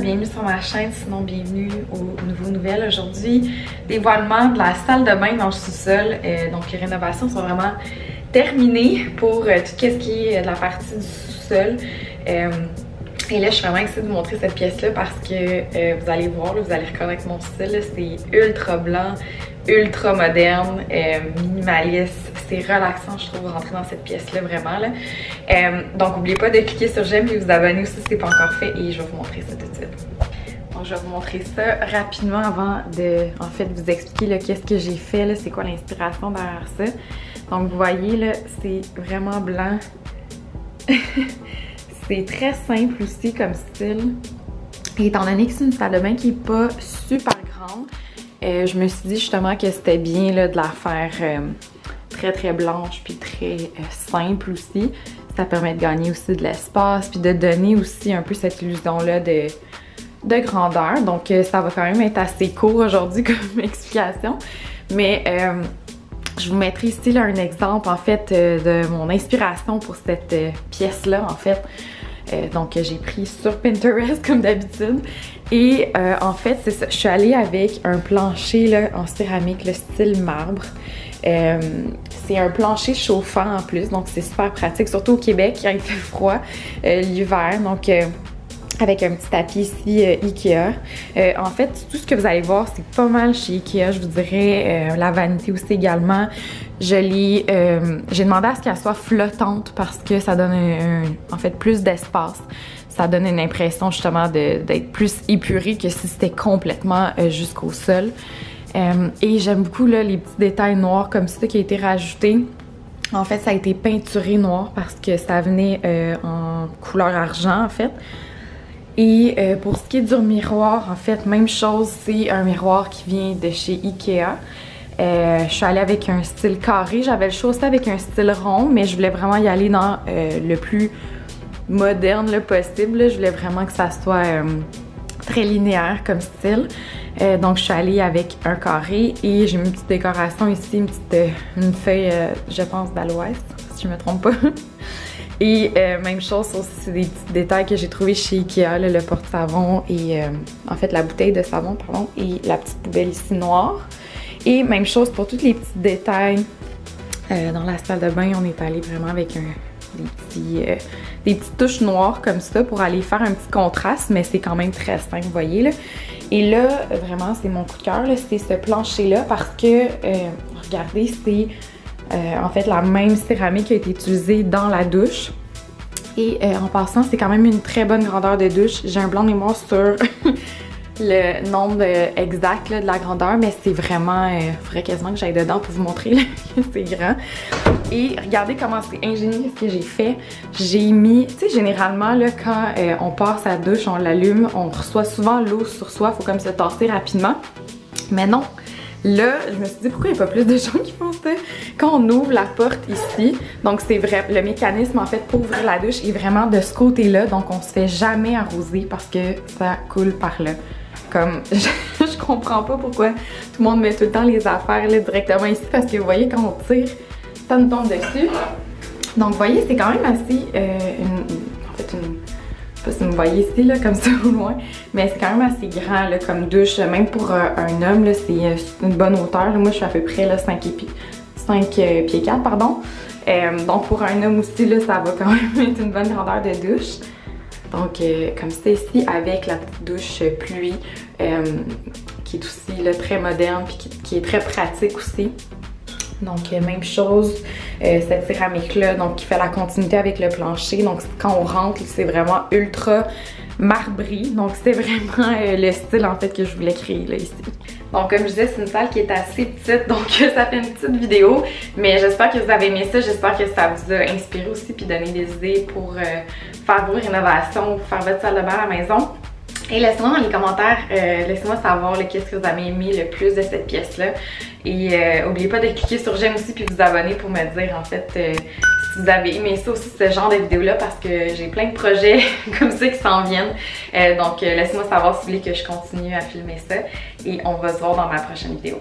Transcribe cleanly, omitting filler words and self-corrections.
bienvenue sur ma chaîne, sinon bienvenue aux nouveaux nouvelles. Aujourd'hui, dévoilement de la salle de bain dans le sous-sol. Donc les rénovations sont vraiment terminées pour tout ce qui est de la partie du sous-sol. Et là, je suis vraiment excitée de vous montrer cette pièce-là parce que vous allez voir, là, vous allez reconnaître mon style. C'est ultra blanc, ultra moderne, minimaliste. C'est relaxant, je trouve, rentrer dans cette pièce-là, vraiment. Là. Donc, n'oubliez pas de cliquer sur j'aime et vous abonner aussi si ce n'est pas encore fait. Et je vais vous montrer ça tout de suite. Donc, je vais vous montrer ça rapidement avant de, en fait, vous expliquer qu'est-ce que j'ai fait. C'est quoi l'inspiration derrière ça. Donc, vous voyez, là, c'est vraiment blanc. C'est très simple aussi comme style. Et étant donné que c'est une salle de bain qui n'est pas super grande, je me suis dit justement que c'était bien là, de la faire très très blanche puis très simple aussi. Ça permet de gagner aussi de l'espace puis de donner aussi un peu cette illusion-là de grandeur. Donc ça va quand même être assez court aujourd'hui comme explication. Mais je vous mettrai ici là, un exemple en fait de mon inspiration pour cette pièce-là en fait. Donc j'ai pris sur Pinterest comme d'habitude et en fait c'est ça, je suis allée avec un plancher là, en céramique, le style marbre. C'est un plancher chauffant en plus, donc c'est super pratique, surtout au Québec quand il fait froid l'hiver. Donc avec un petit tapis ici Ikea. En fait, tout ce que vous allez voir, c'est pas mal chez Ikea, je vous dirais. La vanité aussi également. J'ai demandé à ce qu'elle soit flottante parce que ça donne en fait plus d'espace. Ça donne une impression justement d'être plus épuré que si c'était complètement jusqu'au sol. Et j'aime beaucoup là, les petits détails noirs comme ça qui a été rajouté. En fait, ça a été peinturé noir parce que ça venait en couleur argent en fait. Et pour ce qui est du miroir, en fait, même chose, c'est un miroir qui vient de chez Ikea. Je suis allée avec un style carré, j'avais le choix aussi avec un style rond, mais je voulais vraiment y aller dans le plus moderne le possible. Là. Je voulais vraiment que ça soit très linéaire comme style. Donc je suis allée avec un carré et j'ai mis une petite décoration ici, une feuille, je pense, d'aloès, si je me trompe pas. Et même chose, aussi, c'est des petits détails que j'ai trouvés chez Ikea, là, le porte-savon et en fait la bouteille de savon, pardon, et la petite poubelle ici noire. Et même chose pour tous les petits détails dans la salle de bain, on est allé vraiment avec des petites touches noires comme ça pour aller faire un petit contraste, mais c'est quand même très simple, vous voyez là. Et là, vraiment, c'est mon coup de cœur, c'est ce plancher-là parce que, regardez, c'est en fait la même céramique qui a été utilisée dans la douche. Et en passant, c'est quand même une très bonne grandeur de douche. J'ai un blanc de mémoire sur le nombre exact là, de la grandeur, mais c'est vraiment, il faudrait quasiment que j'aille dedans pour vous montrer là, que c'est grand. Et regardez comment c'est ingénieux ce que j'ai fait. J'ai mis, tu sais, généralement là, quand on passe à la douche, on l'allume, on reçoit souvent l'eau sur soi, il faut comme se tasser rapidement. Mais non! Là, je me suis dit pourquoi il n'y a pas plus de gens qui font ça quand on ouvre la porte ici. Donc c'est vrai, le mécanisme en fait pour ouvrir la douche est vraiment de ce côté-là. Donc on se fait jamais arroser parce que ça coule par là. Comme, je comprends pas pourquoi tout le monde met tout le temps les affaires là, directement ici parce que vous voyez quand on tire, ça nous tombe dessus. Donc vous voyez, c'est quand même assez, je sais pas si vous me voyez ici, là, comme ça au loin, mais c'est quand même assez grand là, comme douche, même pour un homme, c'est une bonne hauteur. Là. Moi, je suis à peu près là, 5 pieds 4, pardon. Donc pour un homme aussi, là, ça va quand même être une bonne grandeur de douche. Donc comme ça ici, avec la petite douche pluie, qui est aussi là, très moderne, puis qui est très pratique aussi. Donc même chose, cette céramique-là, donc qui fait la continuité avec le plancher. Donc quand on rentre, c'est vraiment ultra marbré. Donc c'est vraiment le style en fait que je voulais créer là ici. Donc comme je disais, c'est une salle qui est assez petite, donc ça fait une petite vidéo. Mais j'espère que vous avez aimé ça, j'espère que ça vous a inspiré aussi puis donné des idées pour faire vos rénovations ou faire votre salle de bain à la maison. Et laissez-moi dans les commentaires, laissez-moi savoir qu'est-ce que vous avez aimé le plus de cette pièce-là. Et n'oubliez pas de cliquer sur j'aime aussi puis vous abonner pour me dire en fait si vous avez aimé ça aussi, ce genre de vidéo-là, parce que j'ai plein de projets comme ça qui s'en viennent. Donc laissez-moi savoir si vous voulez que je continue à filmer ça. Et on va se voir dans ma prochaine vidéo.